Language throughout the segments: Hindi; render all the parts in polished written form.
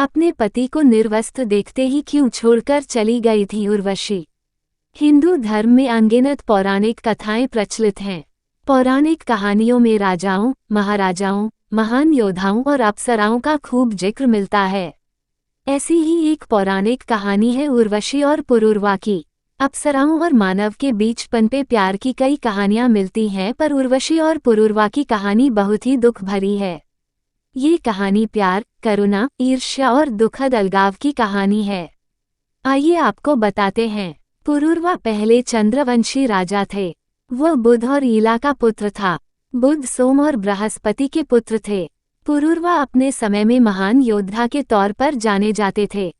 अपने पति को निर्वस्त्र देखते ही क्यों छोड़कर चली गई थी उर्वशी। हिंदू धर्म में अनगिनत पौराणिक कथाएं प्रचलित हैं। पौराणिक कहानियों में राजाओं, महाराजाओं, महान योद्धाओं और अप्सराओं का खूब जिक्र मिलता है। ऐसी ही एक पौराणिक कहानी है उर्वशी और पुरूरवा की। अप्सराओं और मानव के बीच पनपे प्यार की कई कहानियां मिलती हैं, पर उर्वशी और पुरूरवा की कहानी बहुत ही दुख भरी है। ये कहानी प्यार, करुणा, ईर्ष्या और दुखद अलगाव की कहानी है। आइए आपको बताते हैं। पुरूरवा पहले चंद्रवंशी राजा थे। वह बुध और ईला का पुत्र था। बुध सोम और बृहस्पति के पुत्र थे। पुरूरवा अपने समय में महान योद्धा के तौर पर जाने जाते थे।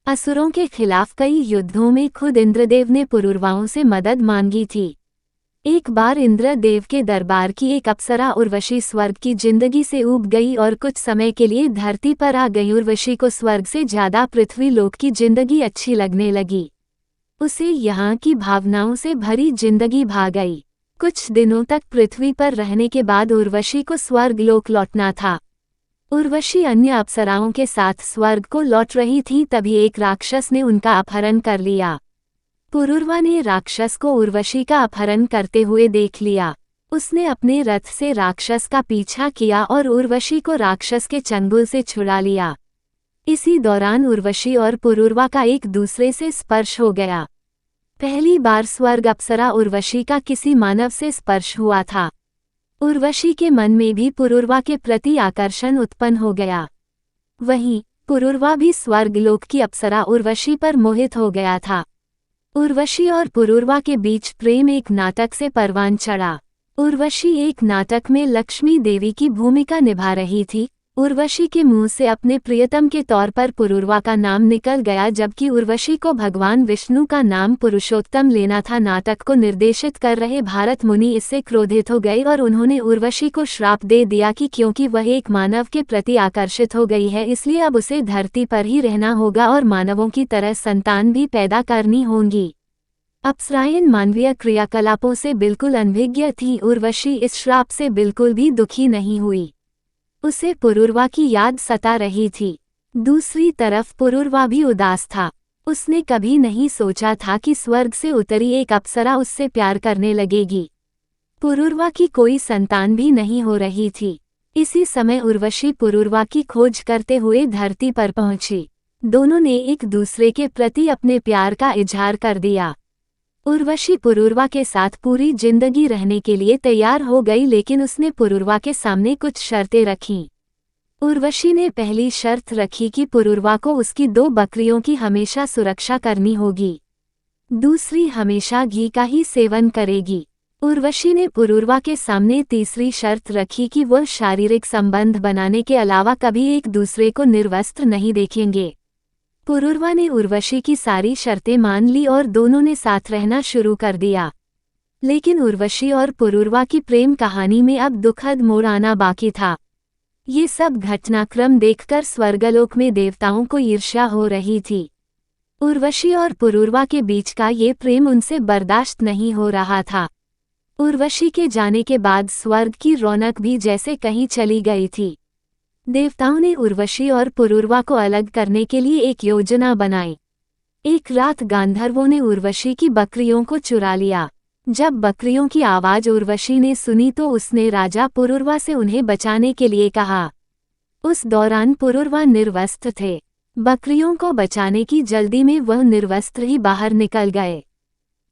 असुरों के खिलाफ कई युद्धों में खुद इंद्रदेव ने पुरूरवाओं से मदद मांगी थी। एक बार इंद्रदेव के दरबार की एक अप्सरा उर्वशी स्वर्ग की जिंदगी से ऊब गई और कुछ समय के लिए धरती पर आ गई। उर्वशी को स्वर्ग से ज्यादा पृथ्वी लोक की जिंदगी अच्छी लगने लगी। उसे यहाँ की भावनाओं से भरी जिंदगी भा गई। कुछ दिनों तक पृथ्वी पर रहने के बाद उर्वशी को स्वर्ग लोक लौटना था। उर्वशी अन्य अप्सराओं के साथ स्वर्ग को लौट रही थी, तभी एक राक्षस ने उनका अपहरण कर लिया। पुरूरवा ने राक्षस को उर्वशी का अपहरण करते हुए देख लिया। उसने अपने रथ से राक्षस का पीछा किया और उर्वशी को राक्षस के चंगुल से छुड़ा लिया। इसी दौरान उर्वशी और पुरूरवा का एक दूसरे से स्पर्श हो गया। पहली बार स्वर्ग अप्सरा उर्वशी का किसी मानव से स्पर्श हुआ था। उर्वशी के मन में भी पुरूरवा के प्रति आकर्षण उत्पन्न हो गया। वहीं पुरूरवा भी स्वर्ग लोक की अप्सरा उर्वशी पर मोहित हो गया था। उर्वशी और पुरूरवा के बीच प्रेम एक नाटक से परवान चढ़ा। उर्वशी एक नाटक में लक्ष्मी देवी की भूमिका निभा रही थी। उर्वशी के मुंह से अपने प्रियतम के तौर पर पुरूरवा का नाम निकल गया, जबकि उर्वशी को भगवान विष्णु का नाम पुरुषोत्तम लेना था। नाटक को निर्देशित कर रहे भारत मुनि इससे क्रोधित हो गए और उन्होंने उर्वशी को श्राप दे दिया कि क्योंकि वह एक मानव के प्रति आकर्षित हो गई है, इसलिए अब उसे धरती पर ही रहना होगा और मानवों की तरह संतान भी पैदा करनी होंगी। अप्सराएं मानवीय क्रियाकलापों से बिल्कुल अनभिज्ञ थी। उर्वशी इस श्राप से बिल्कुल भी दुखी नहीं हुई। उसे पुरूरवा की याद सता रही थी। दूसरी तरफ पुरूरवा भी उदास था। उसने कभी नहीं सोचा था कि स्वर्ग से उतरी एक अप्सरा उससे प्यार करने लगेगी। पुरूरवा की कोई संतान भी नहीं हो रही थी। इसी समय उर्वशी पुरूरवा की खोज करते हुए धरती पर पहुंची। दोनों ने एक दूसरे के प्रति अपने प्यार का इजहार कर दिया। उर्वशी पुरूरवा के साथ पूरी जिंदगी रहने के लिए तैयार हो गई, लेकिन उसने पुरूरवा के सामने कुछ शर्तें रखीं। उर्वशी ने पहली शर्त रखी कि पुरूरवा को उसकी 2 बकरियों की हमेशा सुरक्षा करनी होगी। दूसरी, हमेशा घी का ही सेवन करेगी। उर्वशी ने पुरूरवा के सामने तीसरी शर्त रखी कि वह शारीरिक संबंध बनाने के अलावा कभी एक दूसरे को निर्वस्त्र नहीं देखेंगे। पुरूरवा ने उर्वशी की सारी शर्तें मान ली और दोनों ने साथ रहना शुरू कर दिया। लेकिन उर्वशी और पुरूरवा की प्रेम कहानी में अब दुखद मोड़ आना बाकी था। ये सब घटनाक्रम देखकर स्वर्गलोक में देवताओं को ईर्ष्या हो रही थी। उर्वशी और पुरूरवा के बीच का ये प्रेम उनसे बर्दाश्त नहीं हो रहा था। उर्वशी के जाने के बाद स्वर्ग की रौनक भी जैसे कहीं चली गई थी। देवताओं ने उर्वशी और पुरूरवा को अलग करने के लिए एक योजना बनाई। एक रात गांधर्वों ने उर्वशी की बकरियों को चुरा लिया। जब बकरियों की आवाज उर्वशी ने सुनी तो उसने राजा पुरूरवा से उन्हें बचाने के लिए कहा। उस दौरान पुरूरवा निर्वस्त्र थे। बकरियों को बचाने की जल्दी में वह निर्वस्त्र ही बाहर निकल गए।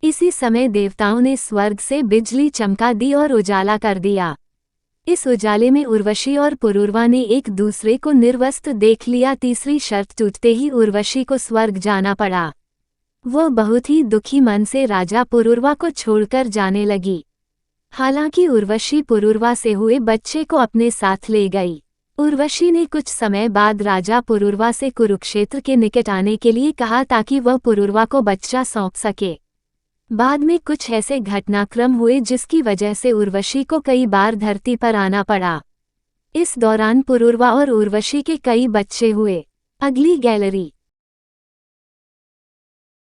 इसी समय देवताओं ने स्वर्ग से बिजली चमका दी और उजाला कर दिया। इस उजाले में उर्वशी और पुरूरवा ने एक दूसरे को निर्वस्त्र देख लिया। तीसरी शर्त टूटते ही उर्वशी को स्वर्ग जाना पड़ा। वह बहुत ही दुखी मन से राजा पुरूरवा को छोड़कर जाने लगी। हालांकि उर्वशी पुरूरवा से हुए बच्चे को अपने साथ ले गई। उर्वशी ने कुछ समय बाद राजा पुरूरवा से कुरुक्षेत्र के निकट आने के लिए कहा ताकि वह पुरूरवा को बच्चा सौंप सके। बाद में कुछ ऐसे घटनाक्रम हुए जिसकी वजह से उर्वशी को कई बार धरती पर आना पड़ा। इस दौरान पुरूरवा और उर्वशी के कई बच्चे हुए। अगली गैलरी।